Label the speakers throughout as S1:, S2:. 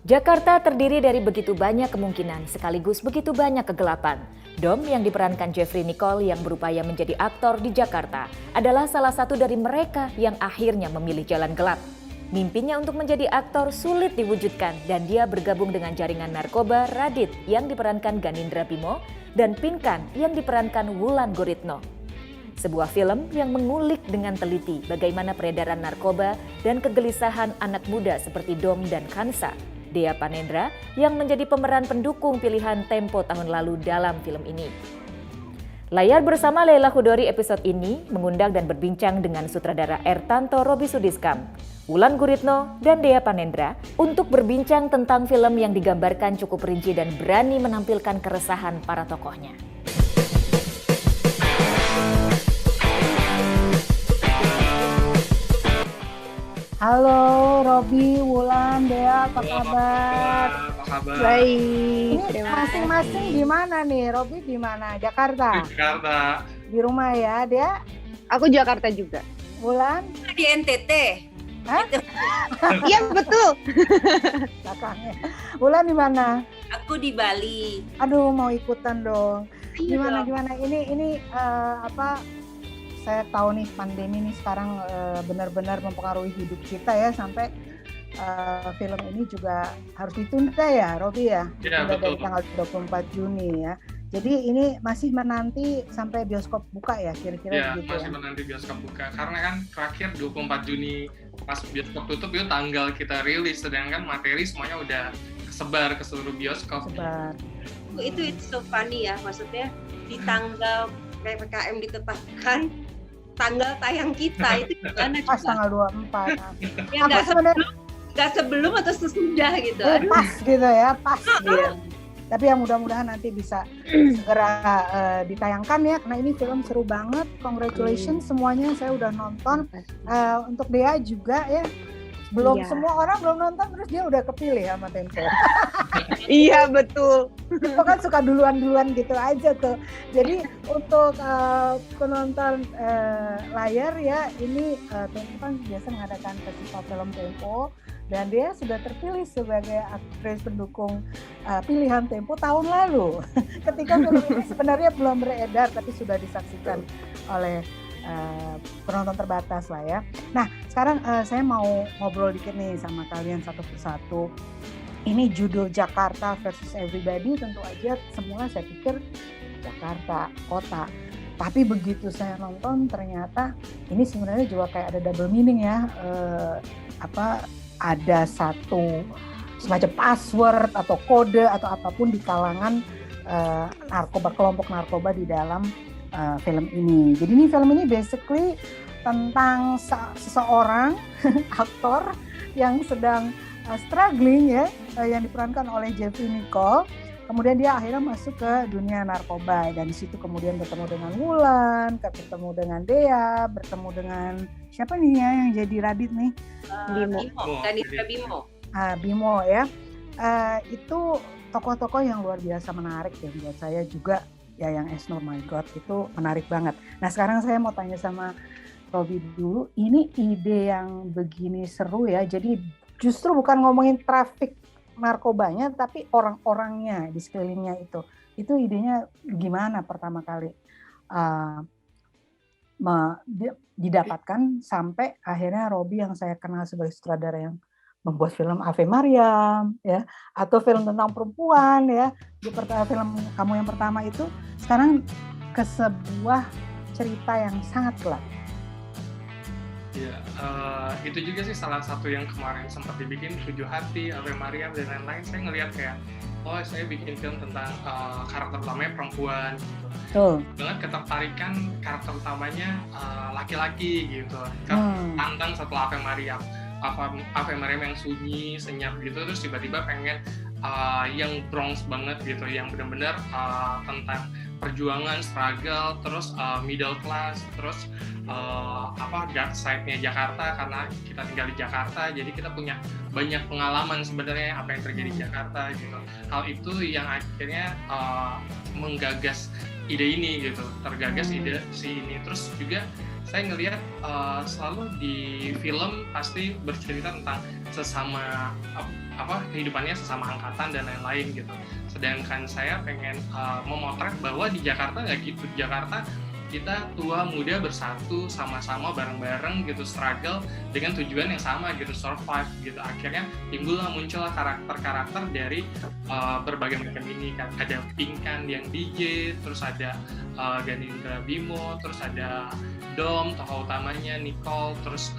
S1: Jakarta terdiri dari begitu banyak kemungkinan sekaligus begitu banyak kegelapan. Dom yang diperankan Jeffrey Nicole yang berupaya menjadi aktor di Jakarta adalah salah satu dari mereka yang akhirnya memilih jalan gelap. Mimpinya untuk menjadi aktor sulit diwujudkan dan dia bergabung dengan jaringan narkoba Radit yang diperankan Ganindra Bimo dan Pinkan yang diperankan Wulan Guritno. Sebuah film yang mengulik dengan teliti bagaimana peredaran narkoba dan kegelisahan anak muda seperti Dom dan Kansa. Dea Panendra yang menjadi pemeran pendukung pilihan Tempo tahun lalu dalam film ini. Layar bersama Leila Chudori episode ini mengundang dan berbincang dengan sutradara Ertanto Roby Sudiskam, Wulan Guritno, dan Dea Panendra untuk berbincang tentang film yang digambarkan cukup rinci dan berani menampilkan keresahan para tokohnya.
S2: Halo Roby, Wulan, Dea, apa kabar?
S3: Apa kabar?
S2: Baik. Ini
S4: Terima
S2: masing-masing di mana nih? Roby di mana? Jakarta.
S3: Jakarta.
S2: Di rumah ya, Dea?
S4: Aku Jakarta juga.
S2: Wulan?
S5: Di NTT.
S2: Hah?
S4: Iya betul.
S2: Belakangnya. Wulan di mana?
S5: Aku di Bali.
S2: Aduh, mau ikutan dong.
S4: Iya.
S2: Gimana? Ini apa? Saya tahu nih pandemi nih sekarang benar-benar mempengaruhi hidup kita ya sampai film ini juga harus ditunda ya, Roby ya.
S3: Iya,
S2: Ditunda dari
S3: betul.
S2: tanggal 24 Juni ya. Jadi ini masih menanti sampai bioskop buka ya, kira-kira
S3: Ya,
S2: begitu
S3: masih
S2: ya.
S3: menanti bioskop buka. Karena kan terakhir 24 Juni pas bioskop tutup itu tanggal kita rilis, sedangkan materi semuanya udah kesebar ke seluruh bioskop.
S2: Sebar.
S5: Itu so funny ya, maksudnya di tanggal PPKM ditetapkan, tanggal tayang kita itu gimana
S2: Pas
S5: coba?
S2: tanggal 24.
S5: Ya
S2: Aku sebenarnya
S5: nggak sebelum atau sesudah gitu. Aduh.
S2: pas gitu ya, pas gitu.
S4: Iya.
S2: Tapi yang mudah-mudahan nanti bisa segera ditayangkan ya, karena ini film seru banget. Congratulations semuanya, saya udah nonton. Untuk Dea juga ya, belum
S4: Iya.
S2: semua orang belum nonton, terus dia udah kepilih sama Tempo.
S4: Iya betul.
S2: Itu kan suka duluan gitu aja tuh. Jadi untuk penonton layar ya, ini Tempo kan biasa mengadakan festival film Tempo. Dan dia sudah terpilih sebagai aktris pendukung pilihan Tempo tahun lalu. Ketika film ini sebenarnya belum beredar, tapi sudah disaksikan oleh penonton terbatas lah ya. Nah, sekarang saya mau ngobrol dikit nih sama kalian satu persatu. Ini judul Jakarta versus Everybody, tentu aja semua saya pikir Jakarta, kota. Tapi begitu saya nonton ternyata ini sebenarnya juga kayak ada double meaning ya. Ada satu semacam password atau kode atau apapun di kalangan kelompok narkoba di dalam film ini. Jadi ini film ini basically tentang seseorang aktor yang sedang struggling ya, yang diperankan oleh Jeffrey Nicole. Kemudian dia akhirnya masuk ke dunia narkoba dan di situ kemudian bertemu dengan Wulan, bertemu dengan Dea, bertemu dengan siapa nih ya yang jadi Radit nih?
S4: Bimo.
S5: Ganindra Bimo.
S2: Bimo ya. Itu tokoh-tokoh yang luar biasa menarik ya buat saya juga ya, yang Esno My God itu menarik banget. Nah sekarang saya mau tanya sama Roby dulu, ini ide yang begini seru ya, jadi justru bukan ngomongin trafik narkobanya tapi orang-orangnya di sekelilingnya itu idenya gimana pertama kali didapatkan sampai akhirnya Roby yang saya kenal sebagai sutradara yang membuat film Ave Mariam ya, atau film tentang perempuan ya, film kamu yang pertama itu sekarang ke sebuah cerita yang sangat gelap.
S3: Ya, itu juga sih salah satu yang kemarin sempat dibikin, 7 Hati, Ave Mariam, dan lain-lain. Saya ngelihat kayak, oh saya bikin film tentang karakter utamanya perempuan gitu.
S2: Betul.
S3: Banget ketertarikan karakter utamanya laki-laki gitu. Tantang setelah Ave Mariam. Ave Mariam yang sunyi, senyap gitu, terus tiba-tiba pengen yang Bronx banget gitu, yang benar-benar tentang perjuangan, struggle, terus middle class, terus dark side-nya Jakarta, karena kita tinggal di Jakarta, jadi kita punya banyak pengalaman sebenarnya apa yang terjadi di Jakarta gitu. Hal itu yang akhirnya menggagas ide ini gitu, tergagas ide si ini. Terus juga saya ngelihat selalu di film pasti bercerita tentang sesama kehidupannya sesama angkatan dan lain-lain gitu. Sedangkan saya pengen memotret bahwa di Jakarta nggak gitu. Di Jakarta kita tua muda bersatu sama-sama bareng-bareng gitu, struggle dengan tujuan yang sama gitu, survive gitu. Akhirnya muncullah karakter-karakter dari berbagai macam ini kan. Ada Pinkan yang DJ, terus ada Ganindra Bimo, terus ada Dom tokoh utamanya, Nicole, terus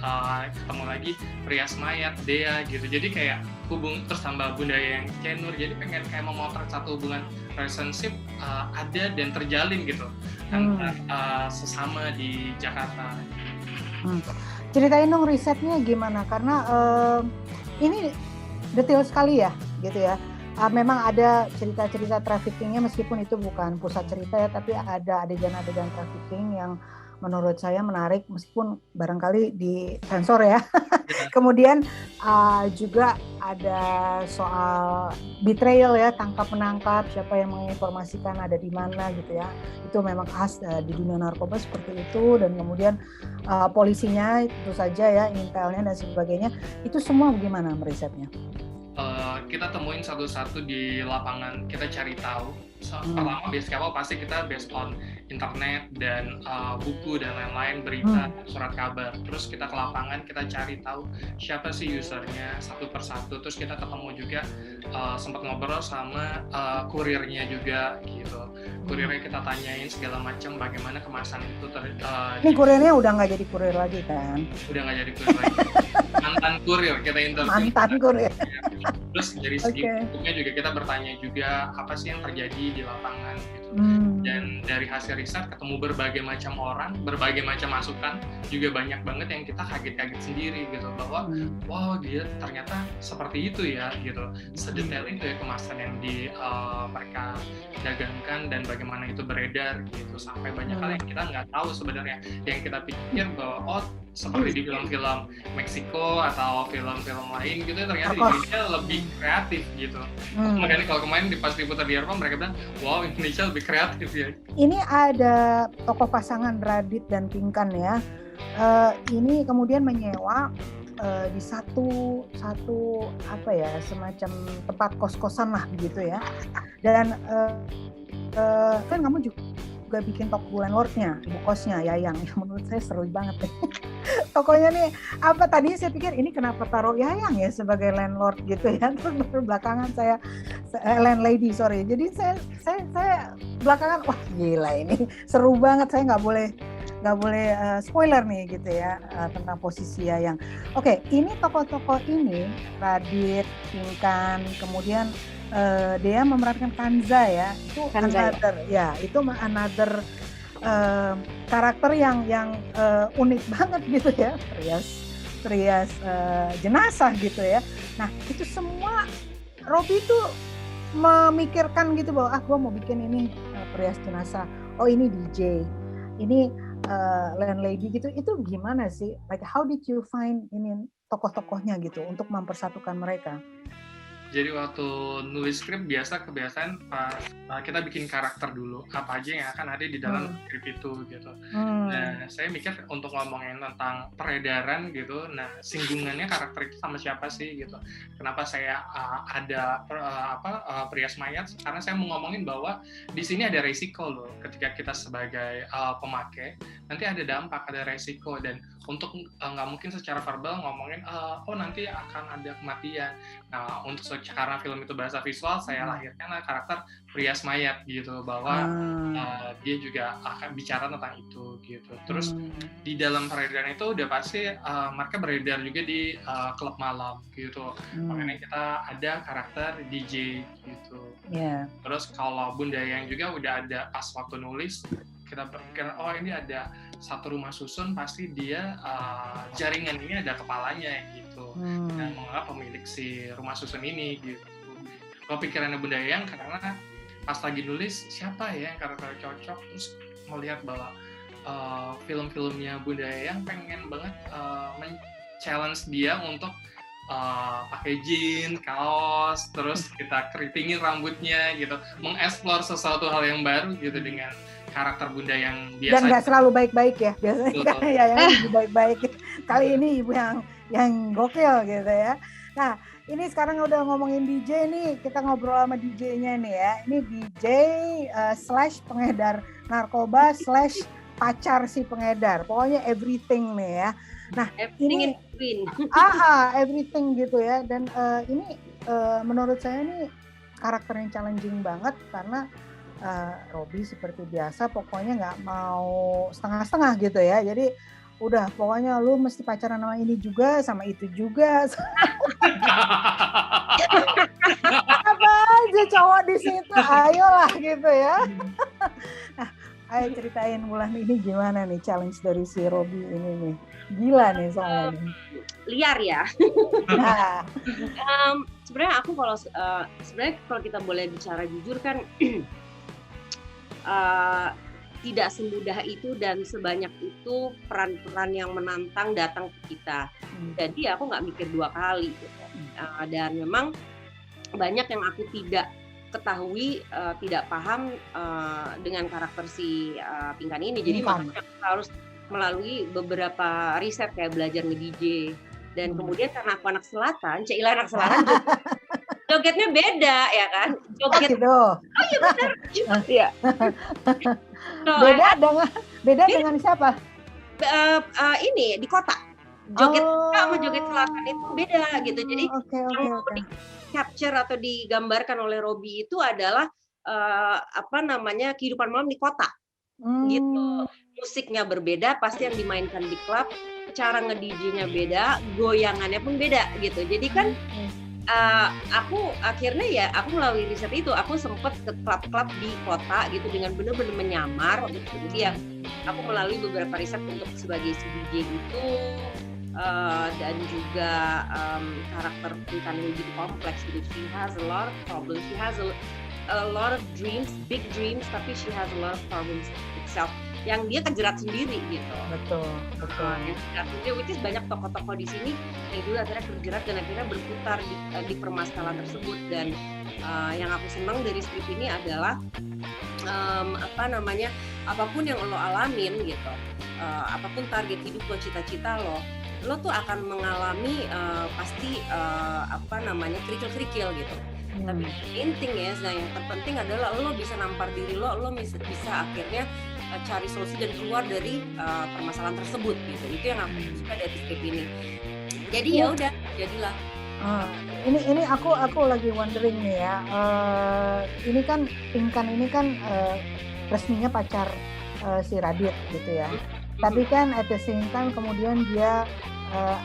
S3: ketemu lagi Prias Mayat, Dea gitu. Jadi kayak terus tambah Bunda yang Cenur, jadi pengen kayak memotret satu hubungan relationship ada dan terjalin gitu antar sesama di Jakarta.
S2: Ceritain dong risetnya gimana, karena ini detail sekali ya gitu ya. Memang ada cerita-cerita traffickingnya meskipun itu bukan pusat cerita ya, tapi ada adegan-adegan trafficking yang menurut saya menarik meskipun barangkali di sensor ya. Kemudian juga ada soal betrayal ya, tangkap menangkap, siapa yang menginformasikan ada di mana gitu ya. Itu memang khas di dunia narkoba seperti itu. Dan kemudian polisinya itu saja ya, intelnya dan sebagainya. Itu semua bagaimana merisetnya?
S3: Kita temuin satu-satu di lapangan, kita cari tahu. Pertama base awal pasti kita based on internet dan buku dan lain-lain, berita, surat kabar. Terus kita ke lapangan, kita cari tahu siapa sih usernya satu persatu. Terus kita ketemu juga, sempat ngobrol sama kurirnya juga gitu. Kurirnya kita tanyain segala macam bagaimana kemasan itu.
S2: Ini kurirnya udah nggak jadi kurir lagi kan?
S3: Udah nggak jadi kurir lagi. Mantan kurir kita interview.
S2: Mantan kurir.
S3: Terus dari segi hukumnya juga kita bertanya juga apa sih yang terjadi di lapangan gitu. Dan dari hasil riset ketemu berbagai macam orang, berbagai macam masukan, juga banyak banget yang kita kaget-kaget sendiri gitu, bahwa wow dia ternyata seperti itu ya gitu, sedetail itu ya kemasan yang mereka dagangkan dan bagaimana itu beredar gitu, sampai banyak hal yang kita nggak tahu sebenarnya, yang kita pikir bahwa seperti di film-film Meksiko atau film-film lain gitu, ternyata di Indonesia lebih kreatif gitu. Makanya kalau kemarin pas diputar di Eropa mereka bilang, wow Indonesia lebih kreatif ya.
S2: Ini ada tokoh pasangan Radit dan Pinkan ya. Ini kemudian menyewa di satu apa ya, semacam tempat kos-kosan lah begitu ya. Dan kan kamu juga bikin toko landlordnya, ibu kosnya Yayang. Menurut saya seru banget deh. Tokonya nih apa, tadi saya pikir ini kenapa taruh Yayang ya sebagai landlord gitu ya, terus belakangan saya landlady sorry, jadi saya belakangan wah gila ini seru banget, saya nggak boleh spoiler nih gitu ya tentang posisi Yayang. Oke, ini tokoh-tokoh ini Radit, Pinkan, kemudian dia memerankan Kanza ya, itu another ya, itu another karakter yang unik banget gitu ya, Prias jenazah gitu ya. Nah itu semua Robby tuh memikirkan gitu bahwa gue mau bikin ini Prias jenazah, oh ini DJ, ini landlady gitu. Itu gimana sih? Like how did you find ini tokoh-tokohnya gitu untuk mempersatukan mereka?
S3: Jadi waktu nulis skrip kebiasaan pas kita bikin karakter dulu, apa aja yang akan ada di dalam skrip itu gitu. Nah saya mikir untuk ngomongin tentang peredaran gitu, nah singgungannya karakter itu sama siapa sih gitu. Kenapa saya ada Prias Mayat, karena saya mau ngomongin bahwa di sini ada resiko loh, ketika kita sebagai pemakai nanti ada dampak, ada resiko, dan untuk nggak mungkin secara verbal ngomongin nanti akan ada kematian. Nah untuk karena film itu bahasa visual, saya lahirkan karakter Prias Mayat gitu, bahwa dia juga akan bicara tentang itu gitu. Terus di dalam peredaran itu udah pasti mereka beredar juga di klub malam gitu. Makanya kita ada karakter DJ gitu. Terus kalau Bunda yang juga udah ada pas waktu nulis, kita berpikir ini ada satu rumah susun, pasti dia jaringan ini ada kepalanya gitu, dan menganggap pemilik si rumah susun ini gitu. Kalau pikirannya Bunda Yang, karena pas lagi nulis siapa ya yang karakter cocok, terus melihat bahwa film-filmnya Bunda Yang pengen banget men-challenge dia untuk pakai jeans, kaos, terus kita keritingin rambutnya gitu, mengeksplor sesuatu hal yang baru gitu dengan karakter bunda yang
S2: Dan
S3: biasa.
S2: nggak selalu baik-baik ya, biasanya
S3: Betul.
S2: kan ya yang ibu baik-baik. Kali ini ibu yang gokil gitu ya. Nah, ini sekarang udah ngomongin DJ nih, kita ngobrol sama DJ-nya nih ya. Ini DJ slash pengedar narkoba slash pacar si pengedar. Pokoknya everything nih ya. Nah,
S5: Everything
S2: ini
S5: in between.
S2: everything gitu ya. Dan ini menurut saya nih karakternya challenging banget karena Robby seperti biasa pokoknya nggak mau setengah-setengah gitu ya. Jadi udah pokoknya lu mesti pacaran sama ini juga, sama itu juga. Apa aja cowok di situ, ayolah gitu ya. Nah, ayo ceritain bulan ini gimana nih challenge dari si Robby ini nih. Gila nih soalnya nih.
S5: Liar ya.
S2: Nah,
S5: Sebenarnya aku sebenarnya kalau kita boleh bicara jujur kan tidak semudah itu dan sebanyak itu peran-peran yang menantang datang ke kita. Jadi aku nggak mikir dua kali gitu. Dan memang banyak yang aku tidak ketahui, tidak paham dengan karakter si Pinkan ini. Jadi makanya aku harus melalui beberapa riset kayak belajar nge-DJ. Dan kemudian karena aku anak selatan, Cila anak selatan, jogetnya beda ya kan? Joget
S2: gitu.
S5: Oh iya benar.
S4: Iya.
S2: Beda dengan siapa?
S5: Ini di kota. Joget sama joget selatan itu beda gitu. Jadi yang di capture atau digambarkan oleh Robby itu adalah kehidupan malam di kota. Gitu. Musiknya berbeda, pasti yang dimainkan di klub, cara nge-DJ-nya beda, goyangannya pun beda gitu. Jadi kan aku akhirnya aku melalui riset itu aku sempat ke klub-klub di kota gitu dengan benar-benar menyamar gitu. Jadi aku melalui beberapa riset untuk sebagai si DJ itu dan juga karakter Pinkan yang begitu kompleks gitu. She has a lot of problems, she has a lot of dreams, big dreams, tapi she has a lot of problems itself yang dia kejerat sendiri gitu.
S2: Betul.
S5: Yang kejerat sendiri, which is banyak tokoh-tokoh di sini yang juga akhirnya terjerat dan akhirnya berputar di permasalahan tersebut. Dan yang aku senang dari skrip ini adalah apapun yang lo alamin gitu, apapun target hidup lo, cita-cita lo tuh akan mengalami pasti kerikil-kerikil gitu. Tapi intinya yang terpenting adalah lo bisa nampar diri lo bisa akhirnya cari solusi dan keluar dari permasalahan tersebut gitu. Itu yang aku suka dari skrip ini. Jadi ya udah, jadilah.
S2: Ini aku lagi wondering nih ya. Ini kan Pinkan ini kan resminya pacar si Radit gitu ya. Tapi kan at the same time kemudian dia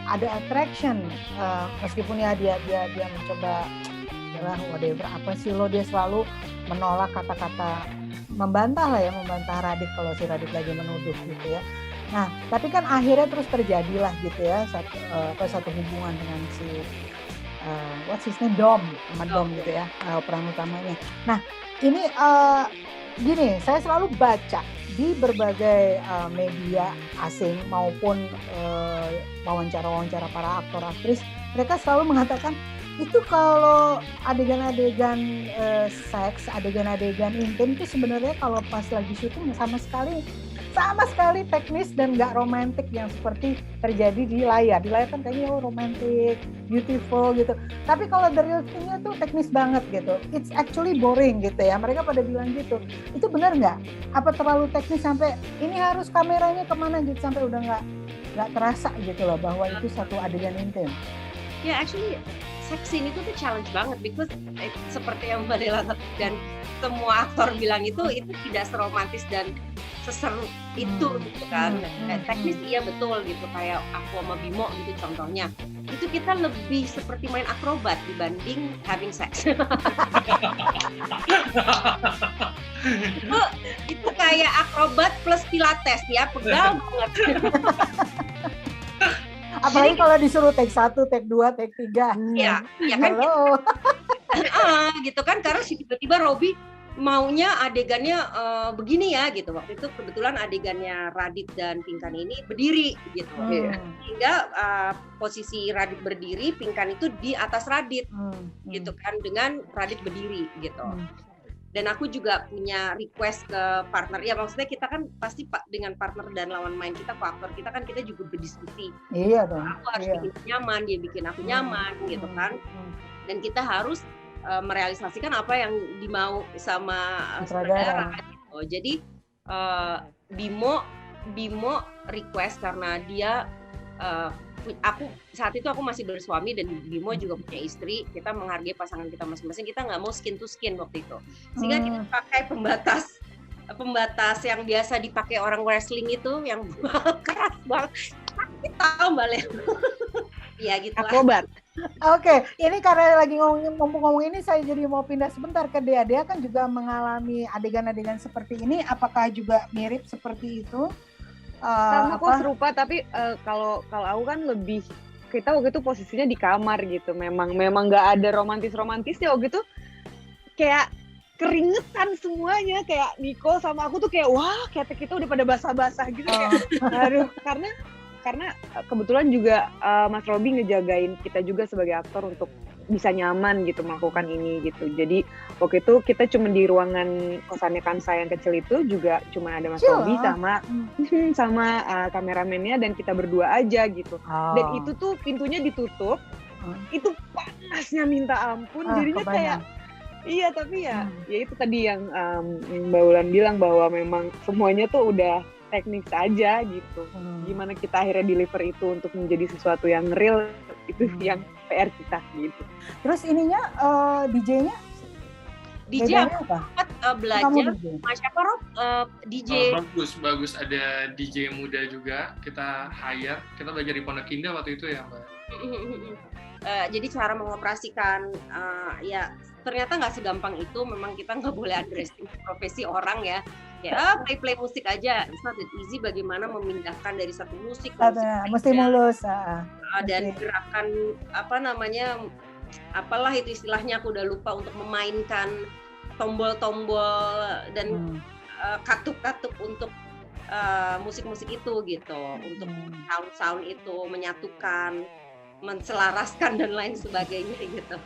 S2: ada attraction meskipun ya dia mencoba whatever apa sih dia selalu menolak kata-kata membantah Radit kalau si Radit lagi menuduh gitu ya. Nah tapi kan akhirnya terus terjadilah gitu ya satu hubungan dengan si what's his name Dom gitu ya, peran utamanya. Nah ini gini, saya selalu baca di berbagai media asing maupun wawancara para aktor aktris, mereka selalu mengatakan itu kalau adegan-adegan seks, adegan-adegan intim itu sebenarnya kalau pas lagi syuting sama sekali teknis dan nggak romantis yang seperti terjadi di layar. Di layar kan kayaknya romantis, beautiful gitu. Tapi kalau the real thing-nya tuh teknis banget gitu. It's actually boring gitu ya. Mereka pada bilang gitu. Itu benar nggak? Apa terlalu teknis sampai ini harus kameranya kemana gitu sampai udah nggak terasa gitu loh bahwa itu satu adegan intim.
S5: Ya actually sex scene itu tuh challenge banget because seperti yang Mbak Dela dan semua aktor bilang itu tidak seromantis dan seseru itu gitu kan. Teknis iya betul gitu, kayak aku sama Bimo gitu contohnya. Itu kita lebih seperti main akrobat dibanding having sex. itu kayak akrobat plus pilates ya, pegal banget.
S2: Apalagi kalau disuruh take 1, take 2, take 3.
S5: Ya kan.
S2: Halo.
S5: Gitu kan, karena tiba-tiba Robby maunya adegannya begini ya gitu. Waktu itu kebetulan adegannya Radit dan Pinkan ini berdiri gitu. Sehingga posisi Radit berdiri, Pinkan itu di atas Radit gitu kan, dengan Radit berdiri gitu. dan aku juga punya request ke partner. Ya maksudnya kita kan pasti dengan partner dan lawan main kita, aktor kita kan kita juga berdiskusi.
S2: Iya dong.
S5: Aku harus bikin nyaman, dia bikin aku nyaman gitu kan. Dan kita harus merealisasikan apa yang dimau sama saudara. Gitu. Jadi Bimo request karena dia saat itu aku masih bersuami dan Bimo juga punya istri. Kita menghargai pasangan kita masing-masing. Kita nggak mau skin to skin waktu itu, sehingga kita pakai pembatas yang biasa dipakai orang wrestling itu, yang keras banget. Kita tahu Mbak Lea. Ya gitu lah.
S4: Akrobat.
S2: Oke, ini karena lagi ngomong ini, saya jadi mau pindah sebentar ke Dea. Dea kan juga mengalami adegan-adegan seperti ini. Apakah juga mirip seperti itu?
S4: Sama kok serupa, tapi kalau aku kan lebih, kita waktu itu posisinya di kamar gitu, memang nggak ada romantisnya waktu itu, kayak keringetan semuanya, kayak Nicole sama aku tuh kayak wah, kayak kita udah pada basah-basah gitu, kayak aduh, karena kebetulan juga Mas Robi ngejagain kita juga sebagai aktor untuk bisa nyaman gitu melakukan ini gitu. Jadi waktu itu kita cuma di ruangan kosannya Kansa yang kecil itu juga cuma ada Mas Robi sama kameramennya dan kita berdua aja gitu. Dan itu tuh pintunya ditutup. Itu panasnya minta ampun. Jadinya kayak iya, tapi ya itu tadi yang Mbak Ulan bilang bahwa memang semuanya tuh udah teknik saja gitu. Gimana kita akhirnya deliver itu untuk menjadi sesuatu yang real, itu yang PR kita gitu.
S2: Terus ininya DJ-nya?
S5: DJ apa? Belajar sama siapa Rob? DJ.
S3: Bagus ada DJ muda juga kita hire. Kita belajar di Pondok Indah waktu itu ya Mbak.
S5: Jadi cara mengoperasikan ya ternyata nggak segampang itu. Memang kita nggak boleh addressing profesi orang ya. Ya play musik aja, it's not that easy. Bagaimana memindahkan dari satu musik ke musik
S2: mesti mulus
S5: dan gerakan apalah itu istilahnya, aku udah lupa, untuk memainkan tombol-tombol dan katup-katup untuk musik-musik itu gitu, untuk sound itu menyatukan, menselaraskan dan lain sebagainya gitu.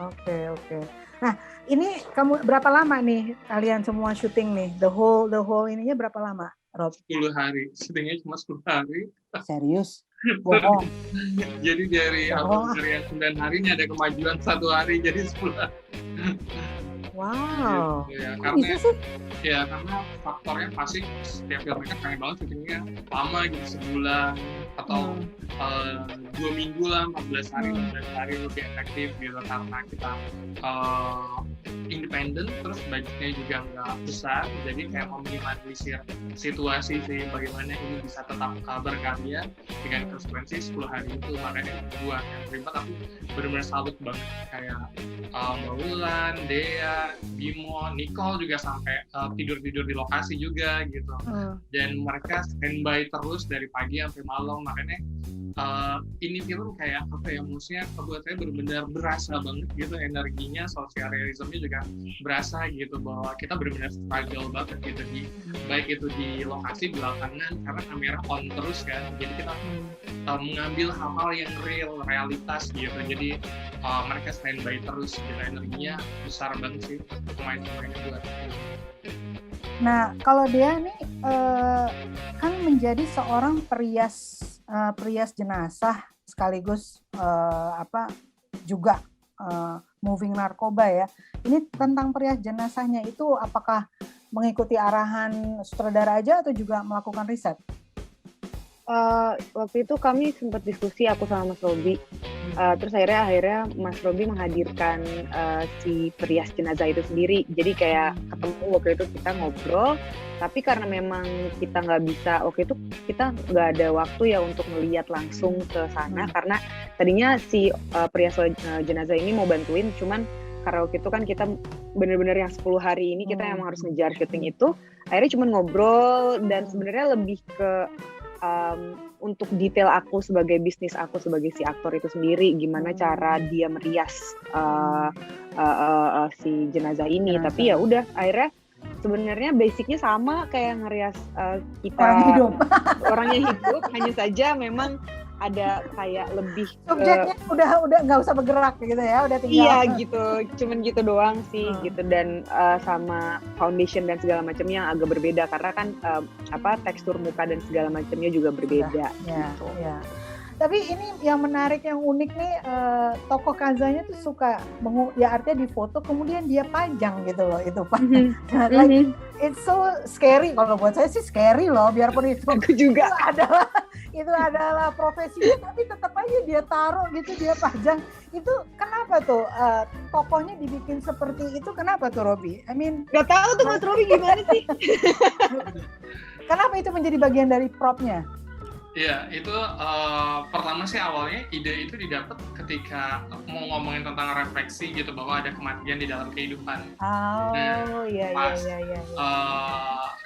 S2: Oke. Nah, ini kamu berapa lama nih kalian semua syuting nih? The whole ininya berapa lama, Rob?
S3: 10 hari. Syutingnya cuma 10 hari.
S2: Serius? Bohong.
S3: Jadi dari yang 9 hari ini ada kemajuan 1 hari jadi 10 hari.
S2: Wow.
S3: Ya, karena faktornya pasti setiap film mereka pengen banget syutingnya lama gitu, sebulan atau 2 minggu lah, 14 hari lebih efektif gitu, karena kita independen, terus budgetnya juga nggak besar, jadi kayak meminimalisir situasi sih bagaimana ini bisa tetap berkarya dengan konsekuensi 10 hari itu. Makanya buat yang terlibat aku benar-benar salut banget, kayak Mbak Wulan, Dea, Bimo, Nicole juga sampai tidur-tidur di lokasi juga gitu. Dan mereka standby terus dari pagi sampai malam. Makanya ini film kayak apa ya, maksudnya buat saya benar-benar berasa banget gitu energinya, social realism-nya juga berasa gitu, bahwa kita benar-benar struggle banget gitu baik itu di lokasi, di lapangan, karena kamera on terus kan. Jadi kita mengambil hal-hal yang realitas gitu. Jadi mereka standby terus gitu, energinya besar banget sih pemain-pemainnya buat.
S2: Nah, kalau dia nih kan menjadi seorang perias jenazah sekaligus juga moving narkoba ya. Ini tentang perias jenazahnya itu apakah mengikuti arahan sutradara aja atau juga melakukan riset?
S4: Waktu itu kami sempat diskusi, aku sama Mas Robi. Terus akhirnya Mas Robi menghadirkan si perias jenazah itu sendiri. Jadi kayak ketemu waktu itu, kita ngobrol. Tapi karena memang kita nggak bisa, waktu itu kita nggak ada waktu ya untuk melihat langsung ke sana. Karena tadinya si perias jenazah ini mau bantuin, cuman karena waktu itu kan kita benar-benar yang 10 hari ini kita emang harus ngejar syuting itu. Akhirnya cuma ngobrol, dan sebenarnya lebih ke untuk detail aku sebagai bisnis aku sebagai si aktor itu sendiri, gimana cara dia merias si jenazah ini. Tapi ya udah, akhirnya sebenarnya basicnya sama kayak ngerias kita orangnya hidup hanya saja memang ada kayak lebih
S2: subjeknya udah nggak usah bergerak gitu ya, udah tinggal.
S4: Iya gitu, cuman gitu doang sih gitu, dan sama foundation dan segala macamnya yang agak berbeda karena kan tekstur muka dan segala macamnya juga berbeda.
S2: Ya,
S4: gitu.
S2: ya. Tapi ini yang menarik, yang unik nih, tokoh Kazanya tuh suka ya artinya di foto kemudian dia pajang gitu loh, itu Pak. Like it's so scary, kalau buat saya sih scary loh, biarpun itu
S4: Aku juga
S2: itu adalah profesinya, tapi tetap aja dia taruh gitu, dia pajang. Itu kenapa tuh tokohnya dibikin seperti itu, kenapa tuh Robi? I mean,
S4: nggak tahu tuh Mas Robi gimana sih?
S2: Kenapa itu menjadi bagian dari propnya?
S3: Iya, itu pertama sih awalnya ide itu didapat ketika mau ngomongin tentang refleksi gitu, bahwa ada kematian di dalam kehidupan.
S2: Oh, iya.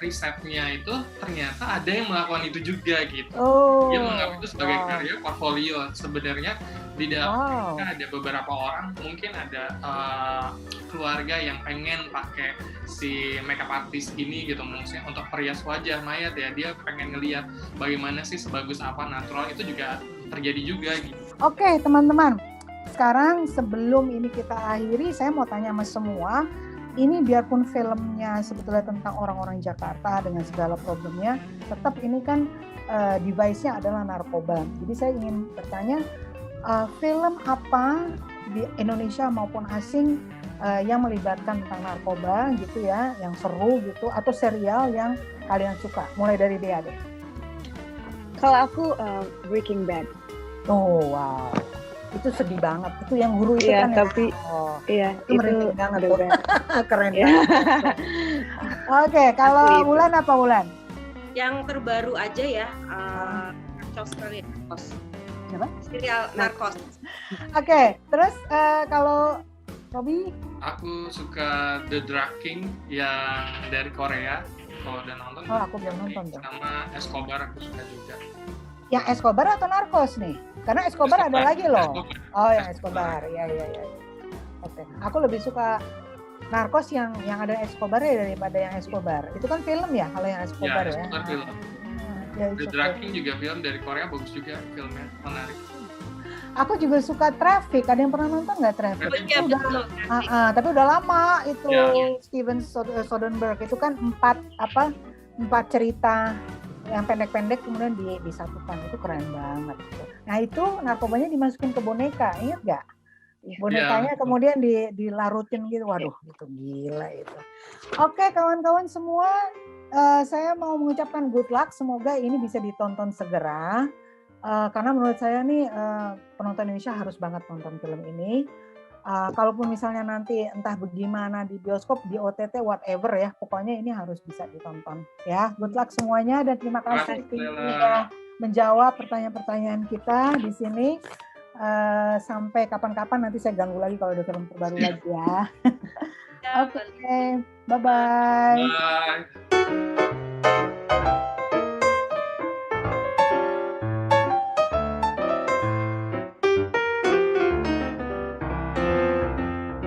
S3: Risetnya itu ternyata ada yang melakukan itu juga gitu.
S2: Oh,
S3: Dia menganggap itu sebagai karya portfolio. Sebenarnya di dalam ada beberapa orang, mungkin ada keluarga yang pengen pakai si makeup artist ini gitu, maksudnya untuk perias wajah mayat ya, dia pengen ngelihat bagaimana sih sebagus apa natural, itu juga terjadi juga gitu.
S2: Oke, teman-teman. Sekarang sebelum ini kita akhiri, saya mau tanya sama semua, ini biarpun filmnya sebetulnya tentang orang-orang Jakarta dengan segala problemnya, tetap ini kan device-nya adalah narkoba. Jadi saya ingin bertanya, film apa di Indonesia maupun asing yang melibatkan tentang narkoba gitu ya, yang seru gitu, atau serial yang kalian suka? Mulai dari Dea deh.
S4: Kalau aku Breaking Bad.
S2: Oh wow, itu sedih banget. Itu yang guru itu
S4: Iya,
S2: kan
S4: tapi
S2: itu merinding banget tuh. Keren
S4: ya.
S2: banget. Oke, kalau Wulan apa Wulan?
S5: Yang terbaru aja ya, Narcos kali ya.
S2: Siapa?
S5: Serial Narcos.
S2: Oke, terus kalau Robi?
S3: Aku suka The Drug King yang dari Korea. Kalau udah nonton,
S2: Aku belum nonton tuh.
S3: sama Escobar aku suka juga.
S2: Yang Escobar atau Narcos nih? Karena Escobar ada lagi loh.
S3: Escobar.
S2: Oh, yang Escobar. Iya. Oke. Aku lebih suka Narcos yang ada Escobar ya daripada yang Escobar. Itu kan film ya kalau yang Escobar ya.
S3: Escobar film.
S2: Ya,
S3: The Drug King juga film dari Korea, bagus juga filmnya, menarik.
S2: Aku juga suka Traffic. Ada yang pernah nonton nggak Traffic?
S5: Iya,
S2: Itu
S5: betul.
S2: tapi udah lama itu.
S3: Ya.
S2: Steven Soderbergh itu kan 4 cerita yang pendek-pendek kemudian disatukan. Itu keren banget. Nah itu narkobanya dimasukin ke boneka, ingat nggak? Bonekanya kemudian dilarutin gitu. Waduh, itu gila itu. Oke, kawan-kawan semua, saya mau mengucapkan good luck. Semoga ini bisa ditonton segera. Karena menurut saya nih penonton Indonesia harus banget nonton film ini. Kalaupun misalnya nanti entah bagaimana di bioskop, di OTT, whatever ya, pokoknya ini harus bisa ditonton. Ya, good luck semuanya dan terima kasih sudah menjawab pertanyaan-pertanyaan kita di sini. Sampai kapan-kapan nanti saya ganggu lagi kalau ada film terbaru lagi ya. Oke, bye-bye.
S3: Bye.